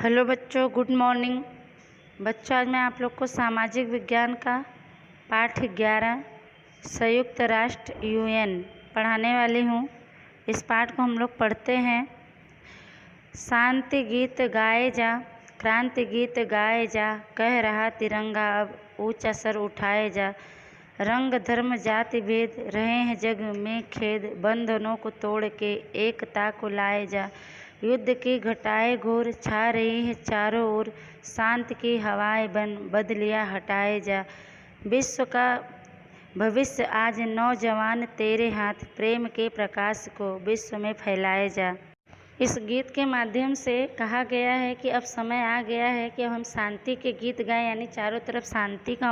Hello बच्चों, good morning. बच्चों, आज मैं आप लोग को सामाजिक विज्ञान का पाठ 11 संयुक्त राष्ट्र यूएन पढ़ाने वाली हूँ। इस पाठ को हम लोग पढ़ते हैं। शांति गीत गाए जा, क्रांति गीत गाए जा, कह रहा तिरंगा अब ऊंचा सर उठाए जा। रंग धर्म जाति भेद रहे हैं जग में खेद, बंधनों को तोड़ के एकता को लाए जा। युद्ध की घटाए घोर छा रही है चारों ओर, शांति की हवाएं बन बदलियां हटाए जा। विश्व का भविष्य आज नौजवान तेरे हाथ, प्रेम के प्रकाश को विश्व में फैलाए जा। इस गीत के माध्यम से कहा गया है कि अब समय आ गया है कि अब हम शांति के गीत गाएं, यानी चारों तरफ शांति का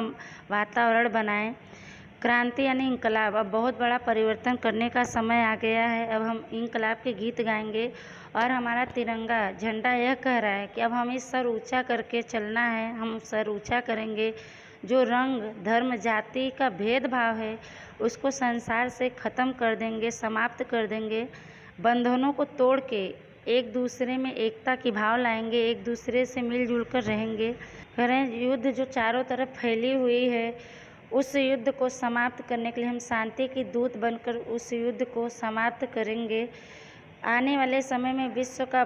वातावरण बनाएं। क्रांति यानी इंकलाब, अब बहुत बड़ा परिवर्तन करने का समय आ गया है। अब हम इंकलाब के गीत गाएंगे और हमारा तिरंगा झंडा यह कह रहा है कि अब हमें सर ऊंचा करके चलना है। हम सर ऊंचा करेंगे। जो रंग धर्म जाति का भेदभाव है उसको संसार से ख़त्म कर देंगे, समाप्त कर देंगे। बंधनों को तोड़ के एक दूसरे में एकता की भाव लाएंगे, एक दूसरे से मिलजुल कर रहेंगे। करें युद्ध जो चारों तरफ फैली हुई है, उस युद्ध को समाप्त करने के लिए हम शांति की दूत बनकर उस युद्ध को समाप्त करेंगे। आने वाले समय में विश्व का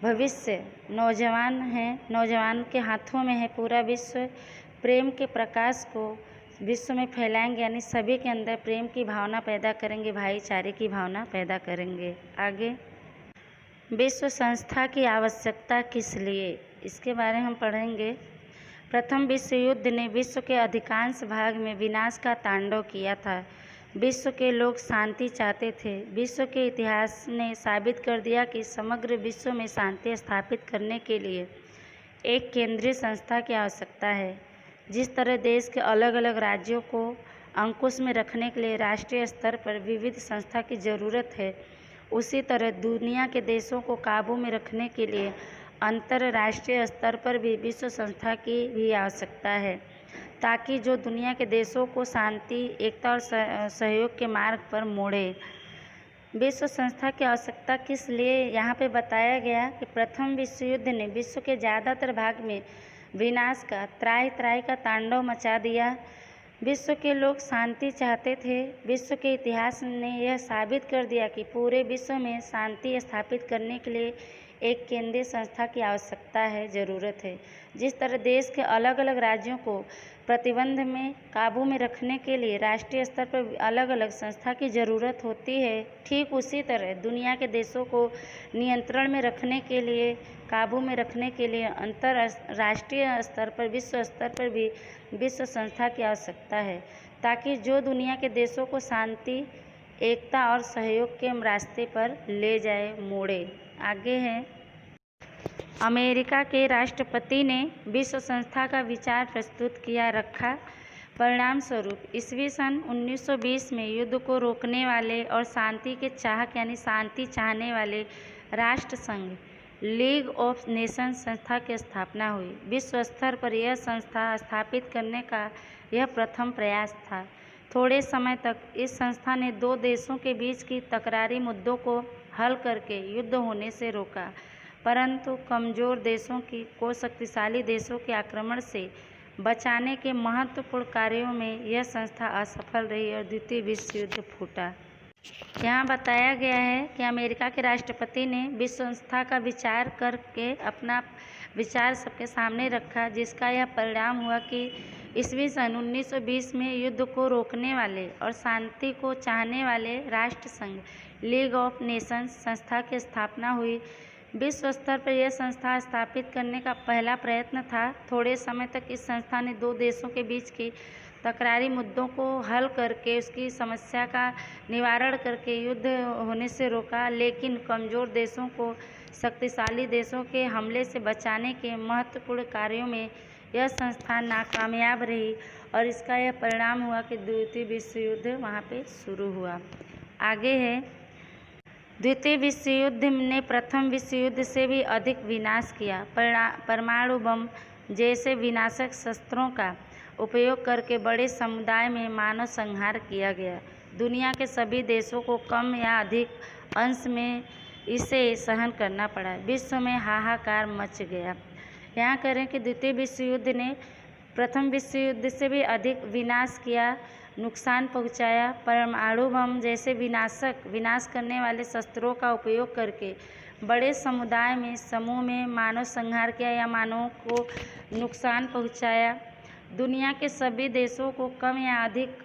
भविष्य नौजवान है, नौजवान के हाथों में है। पूरा विश्व प्रेम के प्रकाश को विश्व में फैलाएंगे, यानी सभी के अंदर प्रेम की भावना पैदा करेंगे, भाईचारे की भावना पैदा करेंगे। आगे, विश्व संस्था की आवश्यकता किस लिए, इसके बारे में हम पढ़ेंगे। प्रथम विश्व युद्ध ने विश्व के अधिकांश भाग में विनाश का तांडव किया था। विश्व के लोग शांति चाहते थे। विश्व के इतिहास ने साबित कर दिया कि समग्र विश्व में शांति स्थापित करने के लिए एक केंद्रीय संस्था की आवश्यकता है। जिस तरह देश के अलग अलग राज्यों को अंकुश में रखने के लिए राष्ट्रीय स्तर पर विविध संस्था की ज़रूरत है, उसी तरह दुनिया के देशों को काबू में रखने के लिए अंतर्राष्ट्रीय स्तर पर भी विश्व संस्था की भी आवश्यकता है, ताकि जो दुनिया के देशों को शांति, एकता और सहयोग के मार्ग पर मोड़े। विश्व संस्था की आवश्यकता किस लिए यहाँ पे बताया गया कि प्रथम विश्व युद्ध ने विश्व के ज़्यादातर भाग में विनाश का त्राही त्राही का तांडव मचा दिया। विश्व के लोग शांति चाहते थे। विश्व के इतिहास ने यह साबित कर दिया कि पूरे विश्व में शांति स्थापित करने के लिए एक केंद्रीय संस्था की आवश्यकता है, ज़रूरत है। जिस तरह देश के अलग अलग राज्यों को प्रतिबंध में काबू में रखने के लिए राष्ट्रीय स्तर पर अलग अलग संस्था की ज़रूरत होती है, ठीक उसी तरह दुनिया के देशों को नियंत्रण में रखने के लिए, काबू में रखने के लिए अंतर्राष्ट्रीय स्तर पर, विश्व स्तर पर भी विश्व संस्था की आवश्यकता है, ताकि जो दुनिया के देशों को शांति, एकता और सहयोग के रास्ते पर ले जाए, मोड़े। आगे है, अमेरिका के राष्ट्रपति ने विश्व संस्था का विचार प्रस्तुत किया रखा। परिणाम स्वरूप ईस्वी सन 1920 में युद्ध को रोकने वाले और शांति के चाहक यानी शांति चाहने वाले राष्ट्र संघ लीग ऑफ नेशंस संस्था की स्थापना हुई। विश्व स्तर पर यह संस्था स्थापित करने का यह प्रथम प्रयास था। थोड़े समय तक इस संस्था ने दो देशों के बीच की तकरारी मुद्दों को हल करके युद्ध होने से रोका, परंतु कमज़ोर देशों को शक्तिशाली देशों के आक्रमण से बचाने के महत्वपूर्ण कार्यों में यह संस्था असफल रही और द्वितीय विश्व युद्ध फूटा। यहाँ बताया गया है कि अमेरिका के राष्ट्रपति ने विश्व संस्था का विचार करके अपना विचार सबके सामने रखा, जिसका यह परिणाम हुआ कि ईस्वी सन 1920 में युद्ध को रोकने वाले और शांति को चाहने वाले राष्ट्र संघ लीग ऑफ नेशंस संस्था की स्थापना हुई। विश्व स्तर पर यह संस्था स्थापित करने का पहला प्रयत्न था। थोड़े समय तक इस संस्था ने दो देशों के बीच की तकरारी मुद्दों को हल करके, उसकी समस्या का निवारण करके युद्ध होने से रोका, लेकिन कमज़ोर देशों को शक्तिशाली देशों के हमले से बचाने के महत्वपूर्ण कार्यों में यह संस्था नाकामयाब रही और इसका यह परिणाम हुआ कि द्वितीय विश्व युद्ध वहाँ पे शुरू हुआ। आगे है, द्वितीय विश्व युद्ध ने प्रथम विश्व युद्ध से भी अधिक विनाश किया। परमाणु बम जैसे विनाशक शस्त्रों का उपयोग करके बड़े समुदाय में मानव संहार किया गया। दुनिया के सभी देशों को कम या अधिक अंश में इसे सहन करना पड़ा। विश्व में हाहाकार मच गया। यहाँ करें कि द्वितीय विश्व युद्ध ने प्रथम विश्व युद्ध से भी अधिक विनाश किया, नुकसान पहुँचाया। परमाणु बम जैसे विनाश करने वाले शस्त्रों का उपयोग करके बड़े समूह में मानव संहार किया या मानवों को नुकसान पहुँचाया। दुनिया के सभी देशों को कम या अधिक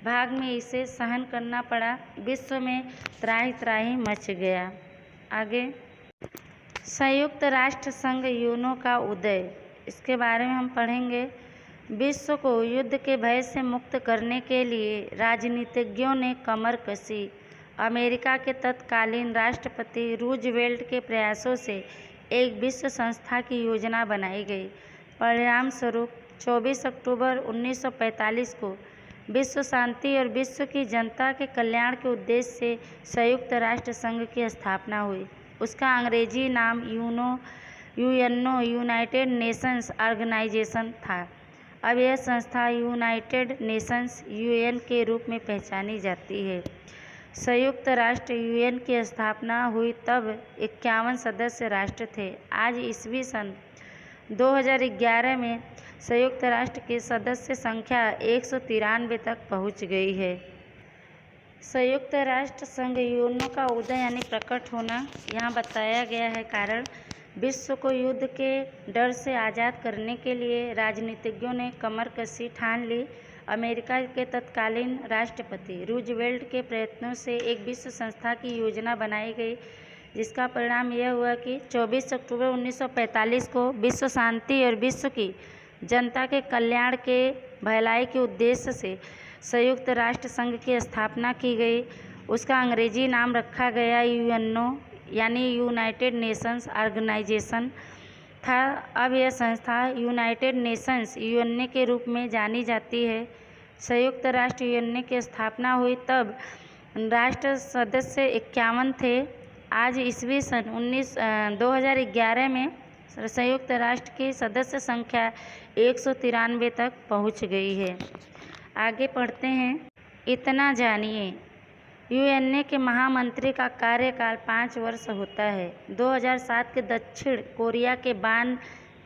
भाग में इसे सहन करना पड़ा। विश्व में त्राही मच गया। आगे, संयुक्त राष्ट्र संघ यूएनओ का उदय, इसके बारे में हम पढ़ेंगे। विश्व को युद्ध के भय से मुक्त करने के लिए राजनीतिज्ञों ने कमर कसी। अमेरिका के तत्कालीन राष्ट्रपति रूजवेल्ट के प्रयासों से एक विश्व संस्था की योजना बनाई गई। परिणाम स्वरूप 24 अक्टूबर 1945 को विश्व शांति और विश्व की जनता के कल्याण के उद्देश्य से संयुक्त राष्ट्र संघ की स्थापना हुई। उसका अंग्रेजी नाम यूएनओ यूनाइटेड नेशंस ऑर्गेनाइजेशन था। अब यह संस्था यूनाइटेड नेशंस यूएन के रूप में पहचानी जाती है। संयुक्त राष्ट्र यूएन की स्थापना हुई तब 51 सदस्य राष्ट्र थे। आज ईस्वी सन 2011 में संयुक्त राष्ट्र की सदस्य संख्या 193 तक पहुंच गई है। संयुक्त राष्ट्र संघ यूएनओ का उदय यानी प्रकट होना यहाँ बताया गया है। कारण, विश्व को युद्ध के डर से आज़ाद करने के लिए राजनीतिज्ञों ने कमर कसी ठान ली। अमेरिका के तत्कालीन राष्ट्रपति रूजवेल्ट के प्रयत्नों से एक विश्व संस्था की योजना बनाई गई, जिसका परिणाम यह हुआ कि 24 अक्टूबर 1945 को विश्व शांति और विश्व की जनता के कल्याण के भलाई के उद्देश्य से संयुक्त राष्ट्र संघ की स्थापना की गई। उसका अंग्रेजी नाम रखा गया यूएनओ यानी यूनाइटेड नेशंस ऑर्गेनाइजेशन था। अब यह संस्था यूनाइटेड नेशंस यूएनए के रूप में जानी जाती है। संयुक्त राष्ट्र यूएनए की स्थापना हुई तब राष्ट्र सदस्य 51 थे। आज ईस्वी सन 2011 में संयुक्त राष्ट्र की सदस्य संख्या 193 तक पहुंच गई है। आगे पढ़ते हैं। इतना जानिए, यूएनए के महामंत्री का कार्यकाल 5 वर्ष होता है। 2007 के दक्षिण कोरिया के बान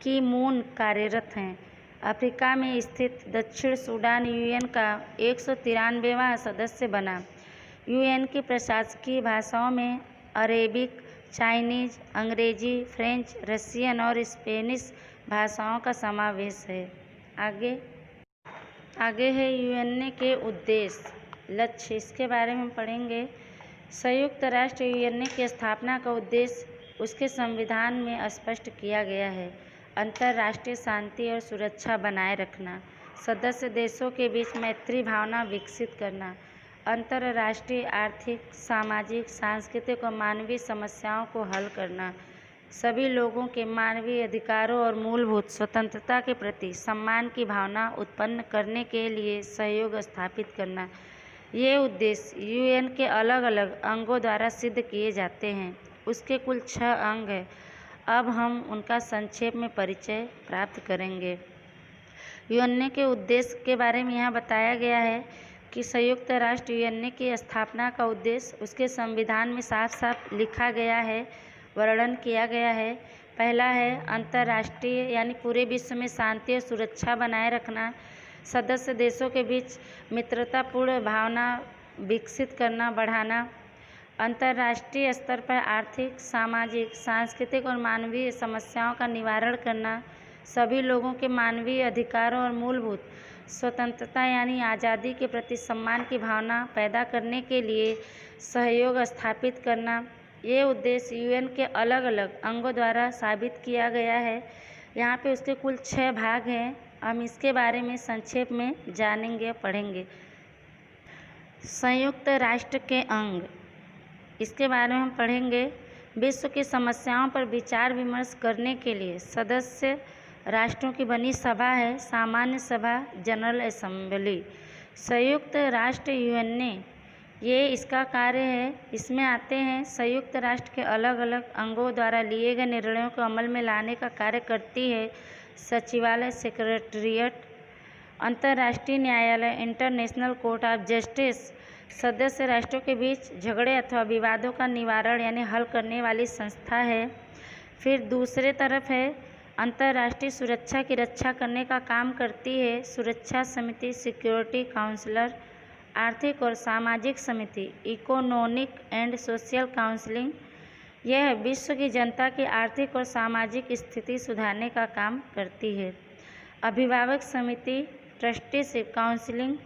की मून कार्यरत हैं। अफ्रीका में स्थित दक्षिण सूडान यूएन का 193वां सदस्य बना। यूएन की प्रशासकीय भाषाओं में अरेबिक, चाइनीज, अंग्रेजी, फ्रेंच, रशियन और स्पेनिश भाषाओं का समावेश है। आगे है यूएनए के उद्देश्य, लक्ष्य, इसके बारे में पढ़ेंगे। संयुक्त राष्ट्र यूएनए की स्थापना का उद्देश्य उसके संविधान में स्पष्ट किया गया है। अंतर्राष्ट्रीय शांति और सुरक्षा बनाए रखना, सदस्य देशों के बीच मैत्री भावना विकसित करना, अंतर्राष्ट्रीय आर्थिक, सामाजिक, सांस्कृतिक और मानवीय समस्याओं को हल करना, सभी लोगों के मानवीय अधिकारों और मूलभूत स्वतंत्रता के प्रति सम्मान की भावना उत्पन्न करने के लिए सहयोग स्थापित करना। ये उद्देश्य यूएन के अलग अलग अंगों द्वारा सिद्ध किए जाते हैं। उसके कुल 6 अंग हैं। अब हम उनका संक्षेप में परिचय प्राप्त करेंगे। यूएनए के उद्देश्य के बारे में यहाँ बताया गया है कि संयुक्त राष्ट्र यूएनए की स्थापना का उद्देश्य उसके संविधान में साफ साफ लिखा गया है, वर्णन किया गया है। पहला है अंतर्राष्ट्रीय यानी पूरे विश्व में शांति और सुरक्षा बनाए रखना, सदस्य देशों के बीच मित्रतापूर्ण भावना विकसित करना, बढ़ाना, अंतर्राष्ट्रीय स्तर पर आर्थिक, सामाजिक, सांस्कृतिक और मानवीय समस्याओं का निवारण करना, सभी लोगों के मानवीय अधिकारों और मूलभूत स्वतंत्रता यानी आज़ादी के प्रति सम्मान की भावना पैदा करने के लिए सहयोग स्थापित करना। ये उद्देश्य यूएन के अलग अलग अंगों द्वारा साबित किया गया है। यहाँ पे उसके कुल 6 भाग हैं। हम इसके बारे में संक्षेप में जानेंगे, पढ़ेंगे। संयुक्त राष्ट्र के अंग, इसके बारे में हम पढ़ेंगे। विश्व की समस्याओं पर विचार विमर्श करने के लिए सदस्य राष्ट्रों की बनी सभा है सामान्य सभा, जनरल असेंबली। संयुक्त राष्ट्र यूएनए ये इसका कार्य है। इसमें आते हैं संयुक्त राष्ट्र के अलग अलग अंगों द्वारा लिए गए निर्णयों को अमल में लाने का कार्य करती है सचिवालय, सेक्रेटेरिएट, अंतर्राष्ट्रीय न्यायालय, इंटरनेशनल कोर्ट ऑफ जस्टिस, सदस्य राष्ट्रों के बीच झगड़े अथवा विवादों का निवारण यानी हल करने वाली संस्था है। फिर दूसरे तरफ है अंतर्राष्ट्रीय सुरक्षा की रक्षा करने का काम करती है सुरक्षा समिति, सिक्योरिटी काउंसिलर। आर्थिक और सामाजिक समिति, इकोनॉमिक एंड सोशल काउंसिलिंग, यह विश्व की जनता की आर्थिक और सामाजिक स्थिति सुधारने का काम करती है। अभिभावक समिति, ट्रस्टीशिप काउंसिलिंग,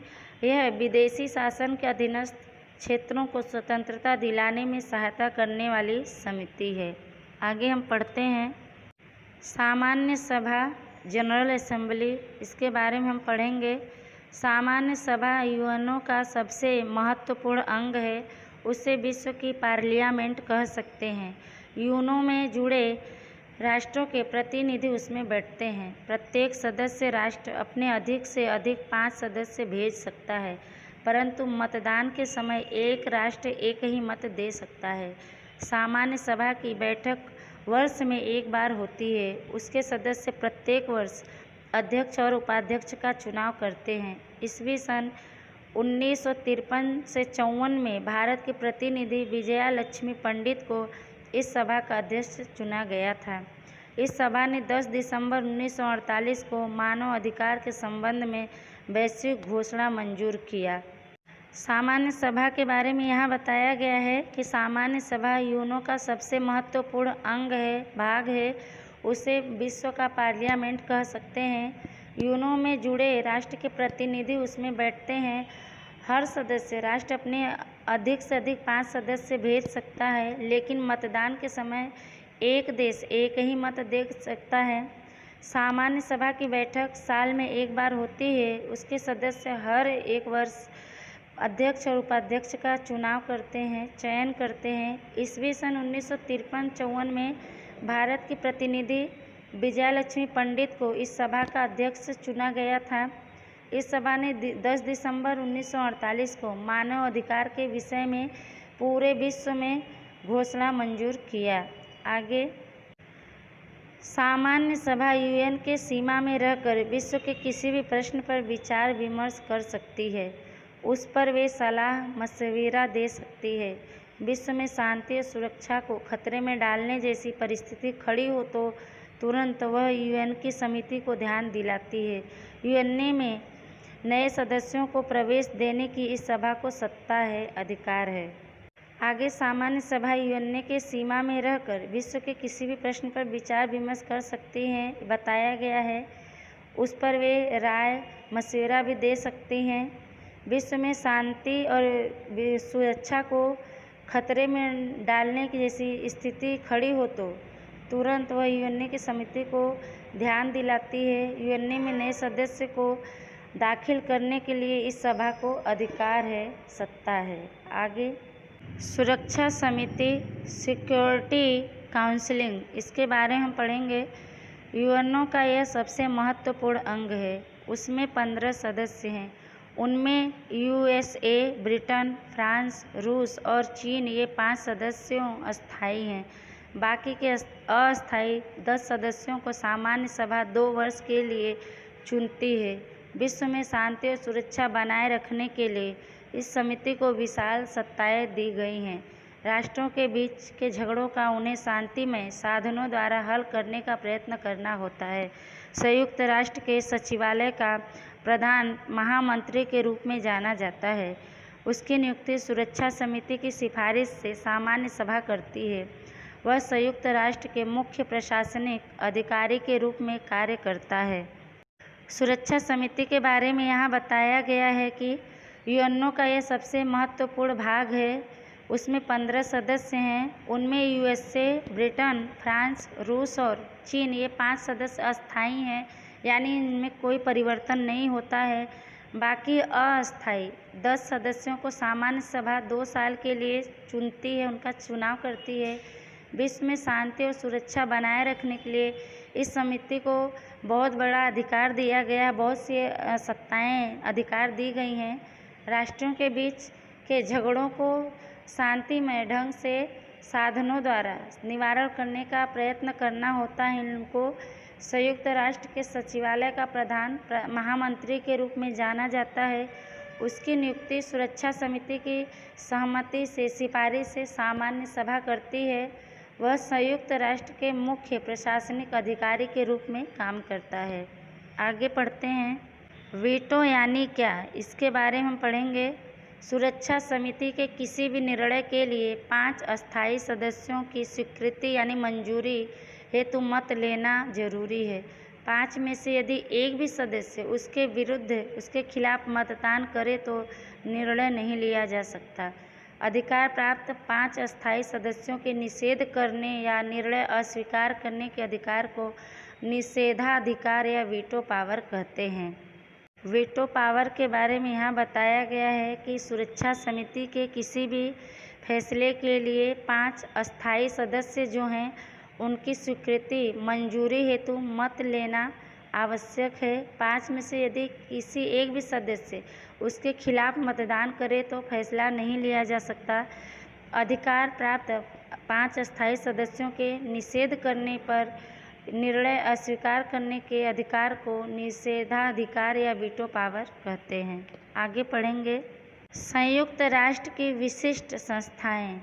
यह विदेशी शासन के अधीनस्थ क्षेत्रों को स्वतंत्रता दिलाने में सहायता करने वाली समिति है। आगे हम पढ़ते हैं सामान्य सभा, जनरल असेंबली, इसके बारे में हम पढ़ेंगे। सामान्य सभा यूएनओ का सबसे महत्वपूर्ण अंग है। उसे विश्व की पार्लियामेंट कह सकते हैं। यूएनओ में जुड़े राष्ट्रों के प्रतिनिधि उसमें बैठते हैं। प्रत्येक सदस्य राष्ट्र अपने अधिक से अधिक 5 सदस्य भेज सकता है, परंतु मतदान के समय एक राष्ट्र एक ही मत दे सकता है। सामान्य सभा की बैठक वर्ष में एक बार होती है। उसके सदस्य प्रत्येक वर्ष अध्यक्ष और उपाध्यक्ष का चुनाव करते हैं। ईस्वी सन 1953 से 54 में भारत के प्रतिनिधि विजया लक्ष्मी पंडित को इस सभा का अध्यक्ष चुना गया था। इस सभा ने 10 दिसंबर 1948 को मानव अधिकार के संबंध में वैश्विक घोषणा मंजूर किया। सामान्य सभा के बारे में यहाँ बताया गया है कि सामान्य सभा यूएनओ का सबसे महत्वपूर्ण अंग है, भाग है। उसे विश्व का पार्लियामेंट कह सकते हैं। यूएनओ में जुड़े राष्ट्र के प्रतिनिधि उसमें बैठते हैं। हर सदस्य राष्ट्र अपने अधिक से अधिक 5 सदस्य भेज सकता है, लेकिन मतदान के समय एक देश एक ही मत दे सकता है। सामान्य सभा की बैठक साल में एक बार होती है। उसके सदस्य हर एक वर्ष अध्यक्ष और उपाध्यक्ष का चयन करते हैं। ईस्वी सन 1953-54 में भारत की प्रतिनिधि विजयालक्ष्मी पंडित को इस सभा का अध्यक्ष चुना गया था। इस सभा ने 10 दिसंबर 1948 को मानव अधिकार के विषय में पूरे विश्व में घोषणा मंजूर किया। आगे सामान्य सभा यूएन के सीमा में रहकर विश्व के किसी भी प्रश्न पर विचार विमर्श कर सकती है। उस पर वे सलाह मशविरा दे सकती है। विश्व में शांति और सुरक्षा को खतरे में डालने जैसी परिस्थिति खड़ी हो तो तुरंत वह यूएन की समिति को ध्यान दिलाती है। यूएन में नए सदस्यों को प्रवेश देने की इस सभा को सत्ता है, अधिकार है। आगे सामान्य सभा यूएन के सीमा में रहकर विश्व के किसी भी प्रश्न पर विचार विमर्श कर सकती हैं, बताया गया है। उस पर वे राय मशविरा भी दे सकती हैं। विश्व में शांति और सुरक्षा को खतरे में डालने की जैसी स्थिति खड़ी हो तो तुरंत वह यूएन की समिति को ध्यान दिलाती है। यूएन में नए सदस्य को दाखिल करने के लिए इस सभा को अधिकार है, सत्ता है। आगे सुरक्षा समिति, सिक्योरिटी काउंसिलिंग, इसके बारे में हम पढ़ेंगे। यूएनओ का यह सबसे महत्वपूर्ण अंग है। उसमें 15 सदस्य हैं। उनमें यूएसए, ब्रिटेन, फ्रांस, रूस और चीन, ये 5 सदस्यों स्थायी हैं। बाकी के अस्थायी 10 सदस्यों को सामान्य सभा 2 वर्ष के लिए चुनती है। विश्व में शांति और सुरक्षा बनाए रखने के लिए इस समिति को विशाल सत्ताएं दी गई हैं। राष्ट्रों के बीच के झगड़ों का उन्हें शांतिमय साधनों द्वारा हल करने का प्रयत्न करना होता है। संयुक्त राष्ट्र के सचिवालय का प्रधान महामंत्री के रूप में जाना जाता है। उसकी नियुक्ति सुरक्षा समिति की सिफारिश से सामान्य सभा करती है। वह संयुक्त राष्ट्र के मुख्य प्रशासनिक अधिकारी के रूप में कार्य करता है। सुरक्षा समिति के बारे में यहाँ बताया गया है कि यूएनओ का यह सबसे महत्वपूर्ण भाग है। उसमें 15 सदस्य हैं। उनमें यूएसए, ब्रिटेन, फ्रांस, रूस और चीन, ये 5 सदस्य अस्थायी हैं, यानी इनमें कोई परिवर्तन नहीं होता है। बाकी अस्थायी 10 सदस्यों को सामान्य सभा 2 साल के लिए चुनती है, उनका चुनाव करती है। विश्व में शांति और सुरक्षा बनाए रखने के लिए इस समिति को बहुत बड़ा अधिकार दिया गया है। बहुत सी सत्ताएं, अधिकार दी गई हैं। राष्ट्रों के बीच के झगड़ों को शांतिमय ढंग से साधनों द्वारा निवारण करने का प्रयत्न करना होता है। इनको संयुक्त राष्ट्र के सचिवालय का प्रधान महामंत्री के रूप में जाना जाता है। उसकी नियुक्ति सुरक्षा समिति की सहमति से सिफारिश से सामान्य सभा करती है। वह संयुक्त राष्ट्र के मुख्य प्रशासनिक अधिकारी के रूप में काम करता है। आगे पढ़ते हैं। वीटो यानी क्या, इसके बारे में हम पढ़ेंगे। सुरक्षा समिति के किसी भी निर्णय के लिए 5 अस्थायी सदस्यों की स्वीकृति यानी मंजूरी हेतु मत लेना जरूरी है। 5 में से यदि एक भी सदस्य उसके विरुद्ध उसके खिलाफ मतदान करे तो निर्णय नहीं लिया जा सकता। अधिकार प्राप्त 5 अस्थायी सदस्यों के निषेध करने या निर्णय अस्वीकार करने के अधिकार को निषेधाधिकार या वीटो पावर कहते हैं। वीटो पावर के बारे में यहाँ बताया गया है कि सुरक्षा समिति के किसी भी फैसले के लिए 5 अस्थायी सदस्य जो हैं उनकी स्वीकृति मंजूरी हेतु मत लेना आवश्यक है। 5 में से यदि किसी एक भी सदस्य उसके खिलाफ मतदान करे तो फैसला नहीं लिया जा सकता। अधिकार प्राप्त 5 अस्थायी सदस्यों के निषेध करने पर निर्णय अस्वीकार करने के अधिकार को निषेधाधिकार या वीटो पावर कहते हैं। आगे पढ़ेंगे। संयुक्त राष्ट्र की विशिष्ट संस्थाएं,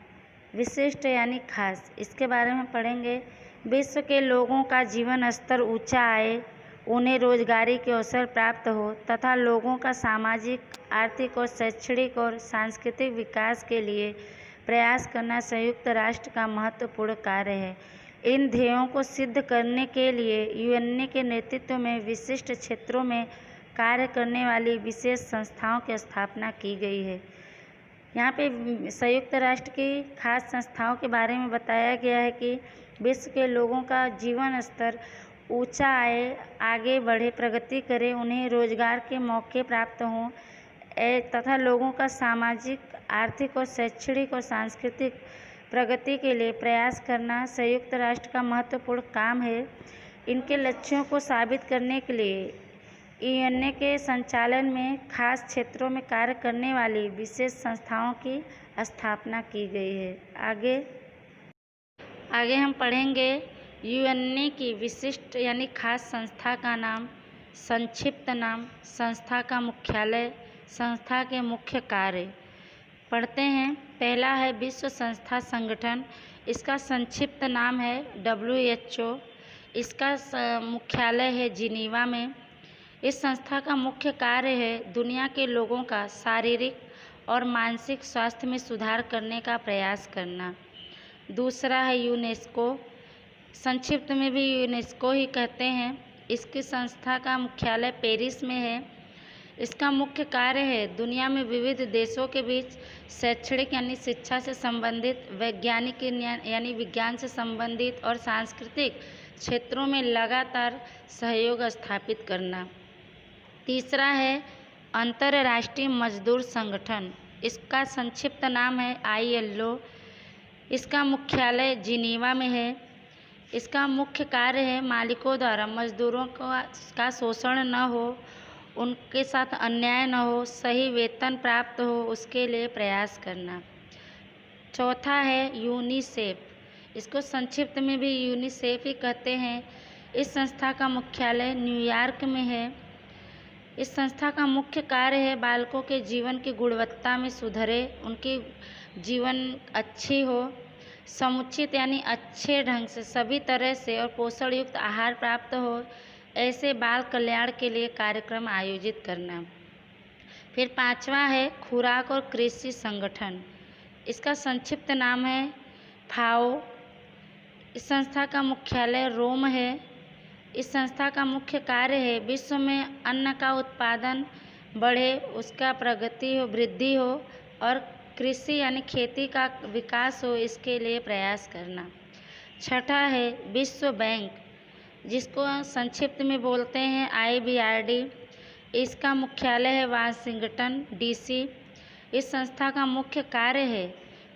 विशिष्ट यानी खास, इसके बारे में पढ़ेंगे। विश्व के लोगों का जीवन स्तर ऊंचा आए, उन्हें रोजगारी के अवसर प्राप्त हो तथा लोगों का सामाजिक, आर्थिक और शैक्षणिक और सांस्कृतिक विकास के लिए प्रयास करना संयुक्त राष्ट्र का महत्वपूर्ण कार्य है। इन ध्येयों को सिद्ध करने के लिए यूएन के नेतृत्व में विशिष्ट क्षेत्रों में कार्य करने वाली विशेष संस्थाओं की स्थापना की गई है। यहाँ पे संयुक्त राष्ट्र की खास संस्थाओं के बारे में बताया गया है कि विश्व के लोगों का जीवन स्तर ऊंचा आए, आगे बढ़े, प्रगति करे, उन्हें रोजगार के मौके प्राप्त हों तथा लोगों का सामाजिक, आर्थिक और शैक्षणिक और सांस्कृतिक प्रगति के लिए प्रयास करना संयुक्त राष्ट्र का महत्वपूर्ण काम है। इनके लक्ष्यों को साबित करने के लिए यूएन के संचालन में खास क्षेत्रों में कार्य करने वाली विशेष संस्थाओं की स्थापना की गई है। आगे हम पढ़ेंगे। यूएन की विशिष्ट यानी खास संस्था का नाम, संक्षिप्त नाम, संस्था का मुख्यालय, संस्था के मुख्य कार्य पढ़ते हैं। पहला है विश्व संस्था संगठन, इसका संक्षिप्त नाम है WHO। इसका मुख्यालय है जिनीवा में। इस संस्था का मुख्य कार्य है दुनिया के लोगों का शारीरिक और मानसिक स्वास्थ्य में सुधार करने का प्रयास करना। दूसरा है यूनेस्को, संक्षिप्त में भी यूनेस्को ही कहते हैं। इसकी संस्था का मुख्यालय पेरिस में है। इसका मुख्य कार्य है दुनिया में विविध देशों के बीच शैक्षणिक यानी शिक्षा से संबंधित, वैज्ञानिक यानी विज्ञान से संबंधित और सांस्कृतिक क्षेत्रों में लगातार सहयोग स्थापित करना। तीसरा है अंतर्राष्ट्रीय मजदूर संगठन, इसका संक्षिप्त नाम है ILO। इसका मुख्यालय जिनीवा में है। इसका मुख्य कार्य है मालिकों द्वारा मजदूरों का शोषण न हो, उनके साथ अन्याय न हो, सही वेतन प्राप्त हो, उसके लिए प्रयास करना। चौथा है यूनिसेफ, इसको संक्षिप्त में भी यूनिसेफ ही कहते हैं। इस संस्था का मुख्यालय न्यूयॉर्क में है। इस संस्था का मुख्य कार्य है बालकों के जीवन की गुणवत्ता में सुधारे, उनकी जीवन अच्छी हो, समुचित यानी अच्छे ढंग से सभी तरह से और पोषण युक्त आहार प्राप्त हो, ऐसे बाल कल्याण के लिए कार्यक्रम आयोजित करना। फिर पांचवा है खुराक और कृषि संगठन, इसका संक्षिप्त नाम है FAO। इस संस्था का मुख्यालय रोम है। इस संस्था का मुख्य कार्य है विश्व में अन्न का उत्पादन बढ़े, उसका प्रगति हो, वृद्धि हो और कृषि यानी खेती का विकास हो, इसके लिए प्रयास करना। छठा है विश्व बैंक, जिसको संक्षिप्त में बोलते हैं IBRD। इसका मुख्यालय है वाशिंगटन DC। इस संस्था का मुख्य कार्य है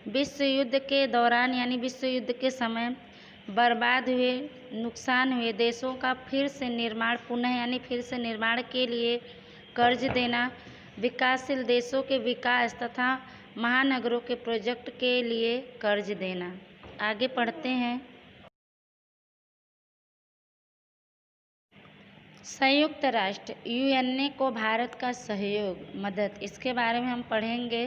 विश्व युद्ध के दौरान यानी विश्व युद्ध के समय बर्बाद हुए, नुकसान हुए देशों का फिर से निर्माण, पुनः यानी फिर से निर्माण के लिए कर्ज देना, विकासशील देशों के विकास तथा महानगरों के प्रोजेक्ट के लिए कर्ज देना। आगे पढ़ते हैं। संयुक्त राष्ट्र यूएनए को भारत का सहयोग, मदद, इसके बारे में हम पढ़ेंगे।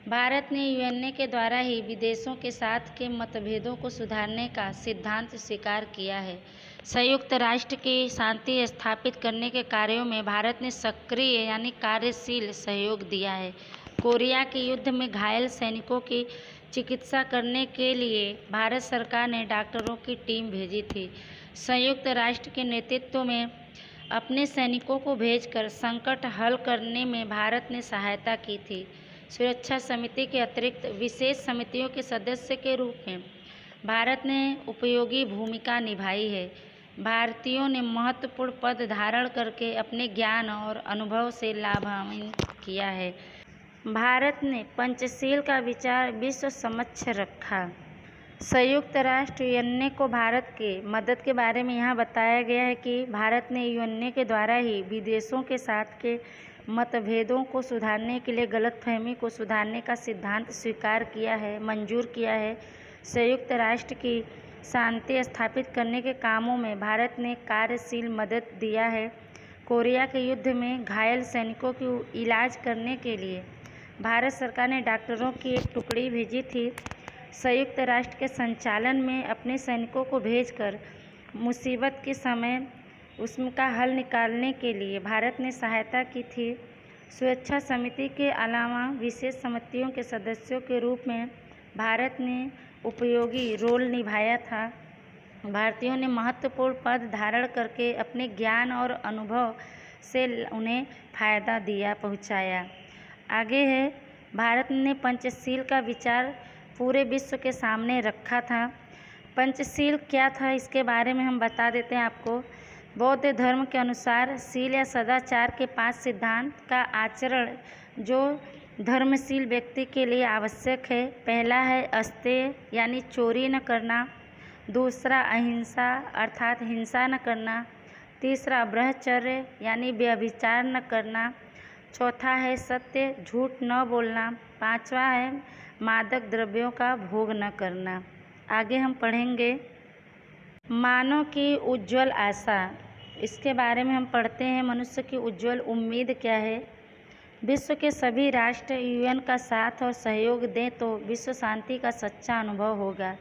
भारत ने यूएनए के द्वारा ही विदेशों के साथ के मतभेदों को सुधारने का सिद्धांत स्वीकार किया है। संयुक्त राष्ट्र की शांति स्थापित करने के कार्यों में भारत ने सक्रिय यानी कार्यशील सहयोग दिया है। कोरिया के युद्ध में घायल सैनिकों की चिकित्सा करने के लिए भारत सरकार ने डॉक्टरों की टीम भेजी थी। संयुक्त राष्ट्र के नेतृत्व में अपने सैनिकों को भेजकर संकट हल करने में भारत ने सहायता की थी। सुरक्षा समिति के अतिरिक्त विशेष समितियों के सदस्य के रूप में भारत ने उपयोगी भूमिका निभाई है। भारतीयों ने महत्वपूर्ण पद धारण करके अपने ज्ञान और अनुभव से लाभान्वित किया है। भारत ने पंचशील का विचार विश्व समक्ष रखा। संयुक्त राष्ट्र यूएनए को भारत के मदद के बारे में यहाँ बताया गया है कि भारत ने यूएनए के द्वारा ही विदेशों के साथ के मतभेदों को सुधारने के लिए गलतफहमी को सुधारने का सिद्धांत स्वीकार किया है, मंजूर किया है। संयुक्त राष्ट्र की शांति स्थापित करने के कामों में भारत ने कार्यशील मदद दिया है। कोरिया के युद्ध में घायल सैनिकों की इलाज करने के लिए भारत सरकार ने डॉक्टरों की एक टुकड़ी भेजी थी। संयुक्त राष्ट्र के संचालन में अपने सैनिकों को भेजकर मुसीबत के समय उसका हल निकालने के लिए भारत ने सहायता की थी। सुरक्षा समिति के अलावा विशेष समितियों के सदस्यों के रूप में भारत ने उपयोगी रोल निभाया था। भारतीयों ने महत्वपूर्ण पद धारण करके अपने ज्ञान और अनुभव से उन्हें फायदा पहुंचाया। आगे है, भारत ने पंचशील का विचार पूरे विश्व के सामने रखा था। पंचशील क्या था, इसके बारे में हम बता देते हैं आपको। बौद्ध धर्म के अनुसार शील या सदाचार के 5 सिद्धांत का आचरण जो धर्मशील व्यक्ति के लिए आवश्यक है। पहला है अस्तेय यानी चोरी न करना। दूसरा अहिंसा अर्थात हिंसा न करना। तीसरा ब्रह्मचर्य यानी व्यभिचार न करना। चौथा है सत्य, झूठ न बोलना। पांचवा है मादक द्रव्यों का भोग न करना। आगे हम पढ़ेंगे मानव की उज्जवल आशा, इसके बारे में हम पढ़ते हैं। मनुष्य की उज्जवल उम्मीद क्या है। विश्व के सभी राष्ट्र यूएन का साथ और सहयोग दें तो विश्व शांति का सच्चा अनुभव होगा।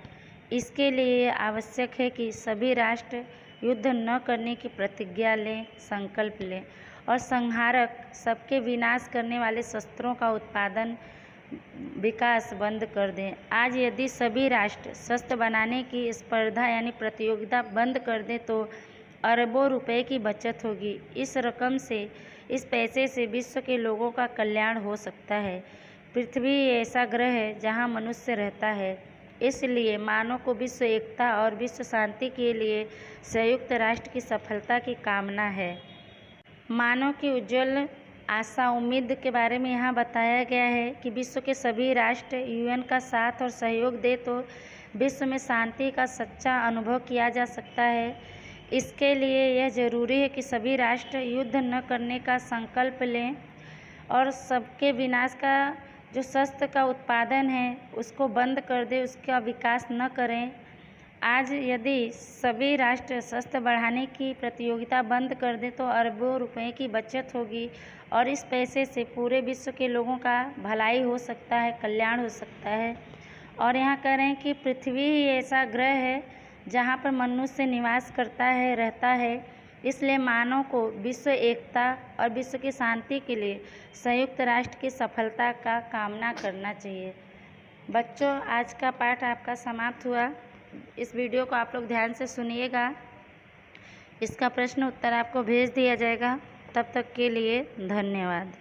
इसके लिए आवश्यक है कि सभी राष्ट्र युद्ध न करने की प्रतिज्ञा लें, संकल्प लें और संहारक सबके विनाश करने वाले शस्त्रों का उत्पादन विकास बंद कर दें। आज यदि सभी राष्ट्र शस्त्र बनाने की स्पर्धा यानी प्रतियोगिता बंद कर दें तो अरबों रुपए की बचत होगी। इस पैसे से विश्व के लोगों का कल्याण हो सकता है। पृथ्वी ऐसा ग्रह है जहां मनुष्य रहता है, इसलिए मानव को विश्व एकता और विश्व शांति के लिए संयुक्त राष्ट्र की सफलता की कामना है। मानव की उज्जवल आशा उम्मीद के बारे में यहाँ बताया गया है कि विश्व के सभी राष्ट्र यूएन का साथ और सहयोग दे तो विश्व में शांति का सच्चा अनुभव किया जा सकता है। इसके लिए यह जरूरी है कि सभी राष्ट्र युद्ध न करने का संकल्प लें और सबके विनाश का जो शस्त्र का उत्पादन है उसको बंद कर दें, उसका विकास न करें। आज यदि सभी राष्ट्र शस्त्र बढ़ाने की प्रतियोगिता बंद कर दें तो अरबों रुपए की बचत होगी और इस पैसे से पूरे विश्व के लोगों का भलाई हो सकता है, कल्याण हो सकता है। और यहाँ कह रहे हैं कि पृथ्वी ही ऐसा ग्रह है जहाँ पर मनुष्य निवास करता है, रहता है, इसलिए मानव को विश्व एकता और विश्व की शांति के लिए संयुक्त राष्ट्र की सफलता का कामना करना चाहिए। बच्चों, आज का पाठ आपका समाप्त हुआ। इस वीडियो को आप लोग ध्यान से सुनिएगा। इसका प्रश्न उत्तर आपको भेज दिया जाएगा। तब तक के लिए धन्यवाद।